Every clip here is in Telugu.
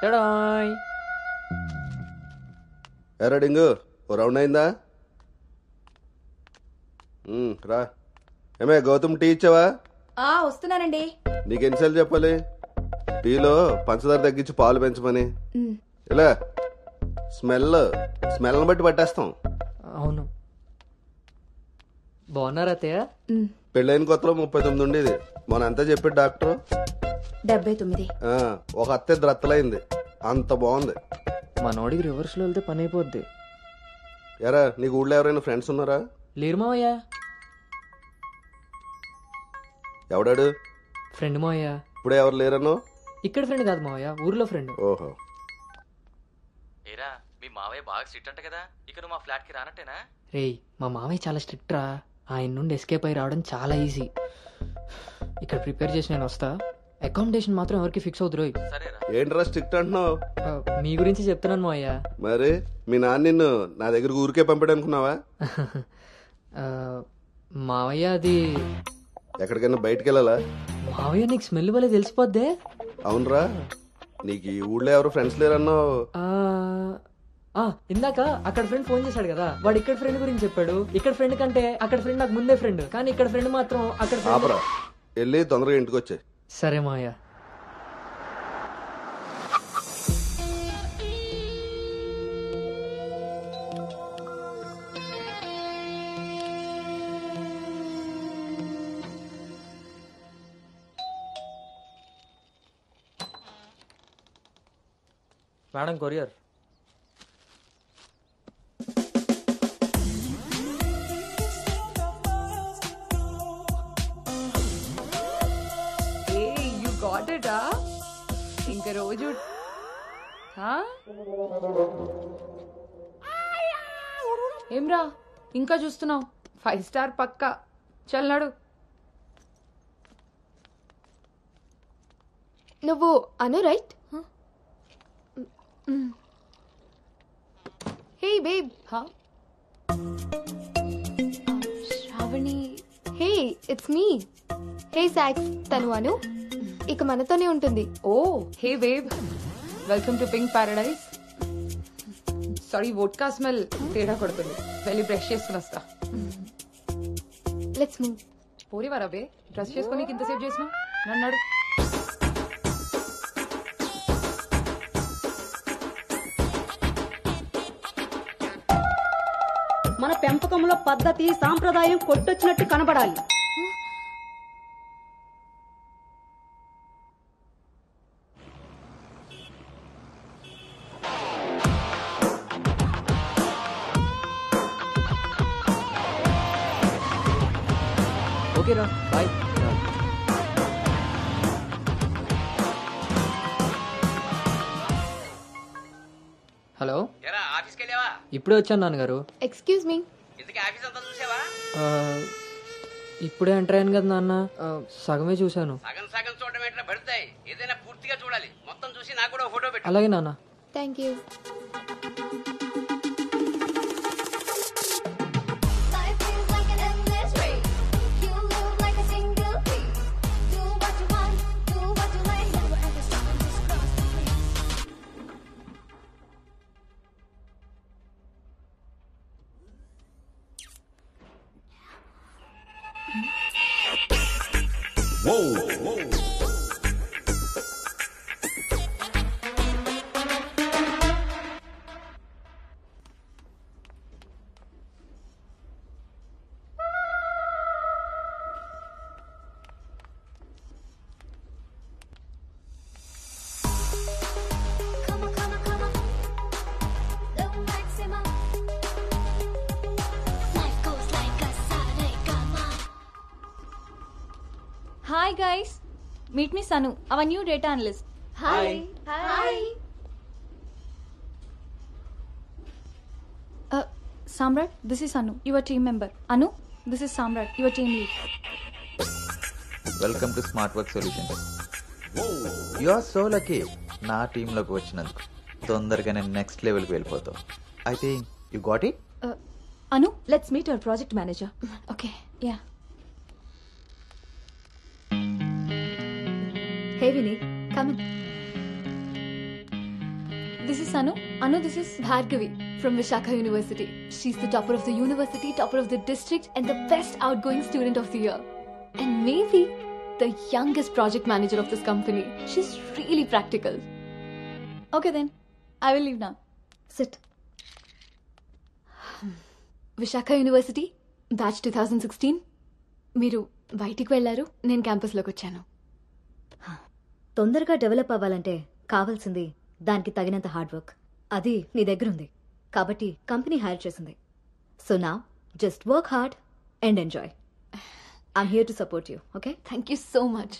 టడాయ్. ఎరా డింగు ఓ రౌండ్ అయిందా? రా. ఏమే గౌతమ్ టీ ఇచ్చావా? వస్తున్నానండి. నీకు ఎన్నిసార్లు చెప్పాలి టీలో పంచదార తగ్గించి పాలు పెంచమని? ఇలా స్మెల్ని బట్టి పట్టేస్తాం. అవును. బాగున్నారా అత్తయ్య? పెళ్ళైన కొత్తలో 39 ఉండేది, మన అంతా చెప్పాడు డాక్టర్. 79. ఒక అత్తే ద్రత్తలైంది, అంత బాగుంది. మనోడికి రివర్స్ లో వెళ్తే పని అయిపోద్ది. ఎరా నీకు ఊళ్ళో ఎవరైనా ఫ్రెండ్స్ ఉన్నారా? లేరు మావయ్య. ఎవడాడు? ఫ్రెండ్ మావయ్య. ఇప్పుడే ఎవరు లేరను? ఇక్కడ ఫ్రెండ్ కాదు మావయ్య, ఊర్లో ఫ్రెండ్. ఓహో. ఏరా మీ మావయ్య బాగా స్ట్రిక్ట్ అంట కదా, ఇక నువ్వు మా ఫ్లాట్ కి రానట్టేనా? రేయ్ మా మావయ్య చాలా స్ట్రిక్ట్ రా. ఆయన నుండి ఎస్కేప్ అయి రావడం చాలా ఈజీ. ఇక్కడ ప్రిపేర్ చేసి నేను వస్తా. అకామిడేషన్ మాత్రం ఎవరికి ఫిక్స్ అవుతురు. సరేరా. ఏంట్రా స్ట్రిక్ట్ అంటున్నావు? మీ గురించి చెప్తున్నాను మావయ్య. మరి మీ నాన్న నిన్ను నా దగ్గర ఊరికే పంపాడనుకున్నావా? మావయ్య అది ఎక్కడికైనా బయటకు వెళ్ళాలా? మావయ్య నీకు స్మెల్ వల్లే తెలిసిపోద్దే. అవునరా, నీకు ఈ ఊళ్ళో ఎవరు ఫ్రెండ్స్ లేరన్నావు. ఇందాక అక్కడ ఫ్రెండ్ ఫోన్ చేశాడు కదా, వాడు ఇక్కడ ఫ్రెండ్ గురించి చెప్పాడు. ఇక్కడ ఫ్రెండ్ కంటే అక్కడ ఫ్రెండ్ నాకు ముందే ఫ్రెండ్, కానీ ఇక్కడ ఫ్రెండ్ మాత్రం అక్కడ ఆపరా, వెళ్ళి తొందరగా ఇంటికి వచ్చే. సరే మావయ్య. Madam courier. ఇంకా రోజు ఏమ్రా ఇంకా చూస్తున్నావు? 5 స్టార్ పక్కా. చల్నాడు. నువ్వు Anu right? Hey babe. Shravani. Hey it's me. Hey సాక్స్, తను అను. ఇక మనతోనే ఉంటుంది. ఓ hey babe, welcome to pink paradise. Sorry, vodka smell తేడా కొడుతుంది. వెళ్ళి బ్రష్ చేసుకుని వస్తా. Let's move. పోరివారా బే, బ్రష్ చేసుకొని ఇంతసేపు చేసినావు? నన్నాడు. మన పెంపకంలో పద్ధతి సాంప్రదాయం కొట్టొచ్చినట్టు కనబడాలి. ఓకేరా, బాయ్. హలో, ఆఫీస్కి వెళ్ళావా? ఇప్పుడే వచ్చాను నాన్నగారు. Excuse me. ఇంతకీ ఆఫీస్ అంతా చూసావా? ఇప్పుడే ఎంటర్ అయ్యాను కదా నాన్న, సగమే చూశాను. సగం సగం చూడడం ఏంటో పడతాయి, ఏదైనా పూర్తిగా చూడాలి. మొత్తం చూసి నాకు కూడా ఫోటో పెట్టు. అలాగే నాన్న. Thank you. Hi guys, meet me Sanu, our new data analyst. Hi. Hi. Samrat, this is Anu, your team member. Anu, this is Samrat, your team lead. Welcome to smart work solutions. You are so lucky నా టీంలోకి వచ్చినందుకు. తొందరగానే నెక్స్ట్ లెవెల్కి వెళ్ళిపోతావు. I think you got it. Anu, let's meet our project manager. Okay, yeah. Hey Vinny, come in. This is Anu. Anu, this is Bhargavi from Vishakha University. She's the topper of the university, topper of the district, and the best outgoing student of the year. And maybe the youngest project manager of this company. She's really practical. Okay then I will leave now. Sit. Visakha university batch 2016. మీరు బయటికి వెళ్ళారు, నేను క్యాంపస్లోకి వచ్చాను. తొందరగా డెవలప్ అవ్వాలంటే కావాల్సింది దానికి తగినంత హార్డ్ వర్క్. అది నీ దగ్గర ఉంది కాబట్టి కంపెనీ హైర్ చేసింది. సో నా just work hard and enjoy. I'm here to support you. Okay, thank you so much.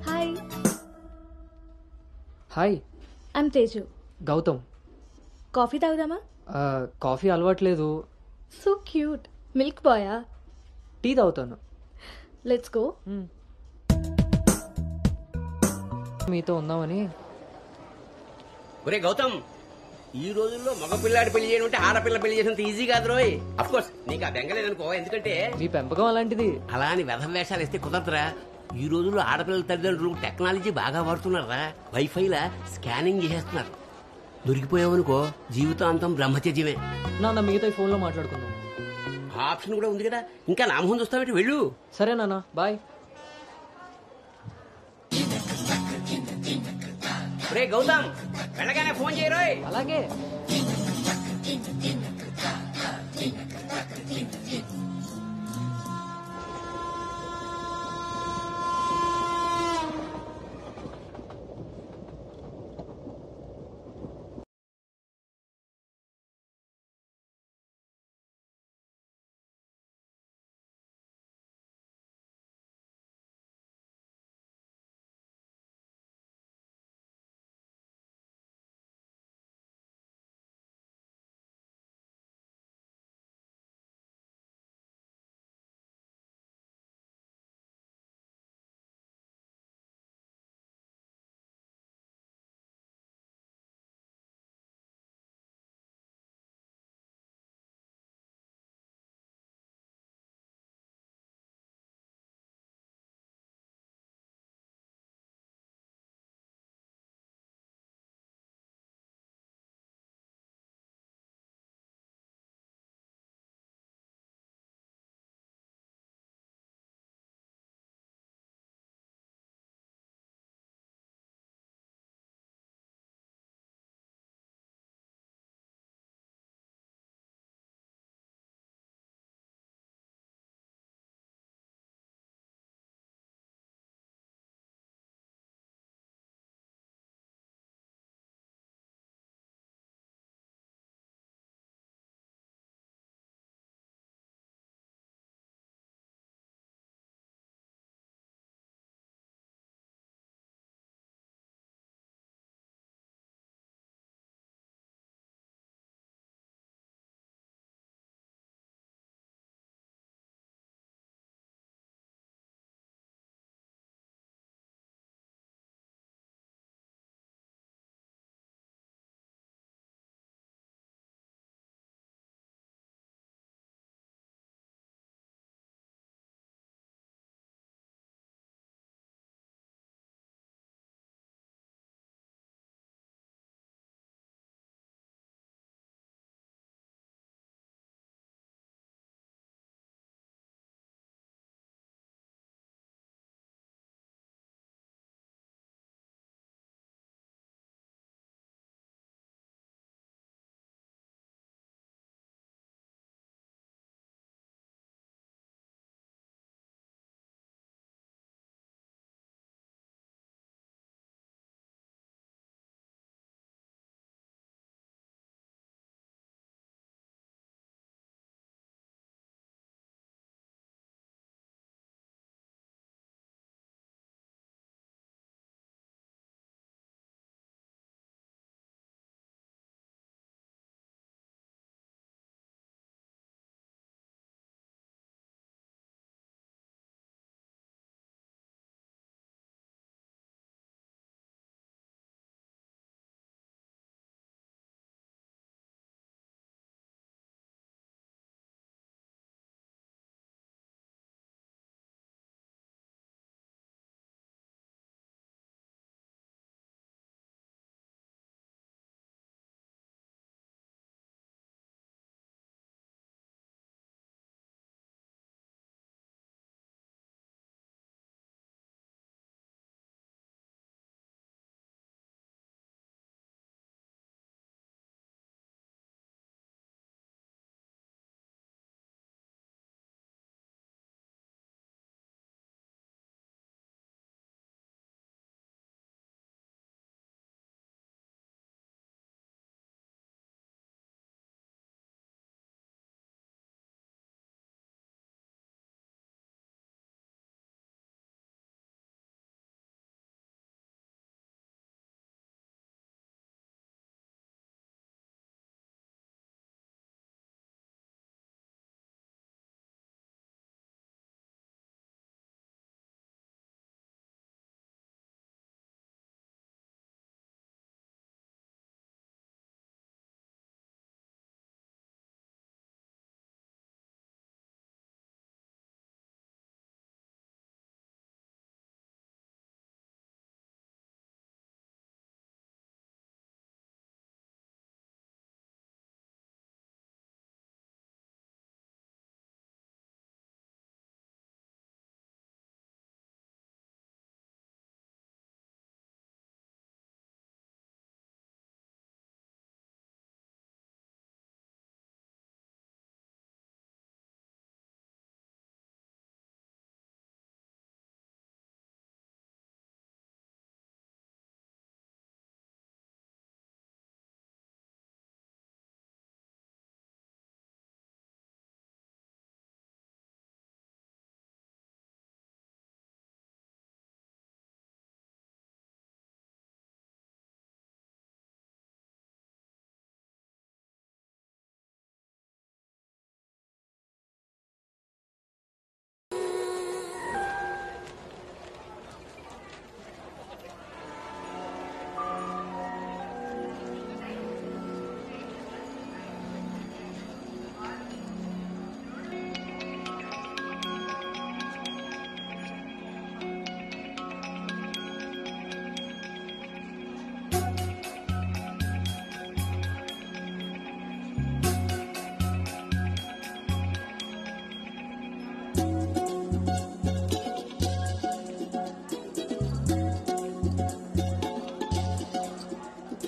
Hi, hi. I'm Teju. Gautam. Coffee తాగుదామా? కాఫీ అలవాట్లేదు, సో క్యూట్. మిల్క్ బాయా? టీ తాగుతాను. Let's go. మీతో ఉందామని. ఒరే గౌతమ్, ఈ రోజుల్లో మగ పిల్లాడి పెళ్లి చేయడం అంటే ఆడపిల్ల పెళ్లి చేసినంత ఈజీ కాదు రోయ్. అఫ్ కోర్స్ నీకు ఆ బెంగలేదనుకో, ఎందుకంటే మీ పెంపకం అలాంటిది. అలా అని వెధం వేషాలు వేస్తే కుదరదురా. ఈ రోజుల్లో ఆడపిల్లల తల్లిదండ్రులు టెక్నాలజీ బాగా వాడుతున్నారా. వైఫైలా స్కానింగ్ చేసేస్తున్నారు. దొరికిపోయావనుకో జీవితాంతం బ్రహ్మచర్యమే. నాన్న మిగతా ఫోన్లో మాట్లాడుకుందాం. ఆ ఆప్షన్ కూడా ఉంది కదా, ఇంకా నా మొహం చూస్తావేంటి, వెళ్ళు. సరే నాన్న, బాయ్. రే గౌతమ్, వెళ్ళగానే ఫోన్ చేయరోయ్. అలాగే.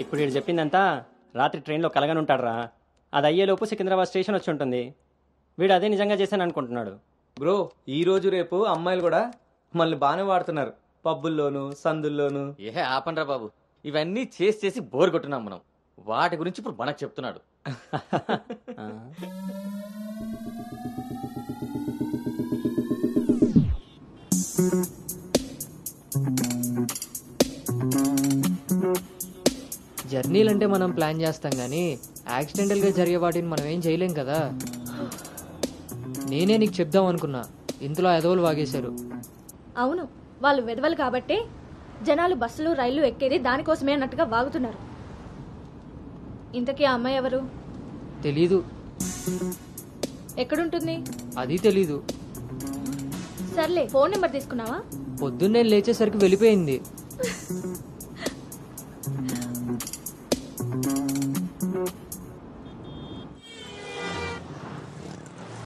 ఇప్పుడు వీడు చెప్పిందంతా రాత్రి ట్రైన్లో కలగని ఉంటాడురా. అది అయ్యేలోపు సికింద్రాబాద్ స్టేషన్ వచ్చి ఉంటుంది. వీడు అదే నిజంగా చేశాను అనుకుంటున్నాడు. బ్రో ఈ రోజు రేపు అమ్మాయిలు కూడా మళ్ళీ బాగానే వాడుతున్నారు, పబ్బుల్లోను సందుల్లోను. ఏ ఆపండ్రా బాబు, ఇవన్నీ చేసి చేసి బోర్ కొట్టున్నాం మనం. వాటి గురించి ఇప్పుడు మనకు చెప్తున్నాడు. జర్నీలు అంటే మనం ప్లాన్ చేస్తాం కానీ యాక్సిడెంటల్గా జరిగే వాటిని మనం ఏం చేయలేం కదా. నేనే నీకు చెప్దాం అనుకున్నా, ఇంతలో ఎదవలు వాగేశారు. అవును, వాళ్ళు వెదవలు కాబట్టే జనాలు బస్సులు రైళ్లు ఎక్కేది దానికోసమే అన్నట్టుగా వాగుతున్నారు. ఇంతకీ ఆ అమ్మాయి ఎవరు? తెలీదు. ఎక్కడుంటుంది? అది తెలీదు. సర్లే, ఫోన్ నెంబర్ తీసుకున్నావా? పొద్దున్నే లేచేసరికి వెళ్ళిపోయింది.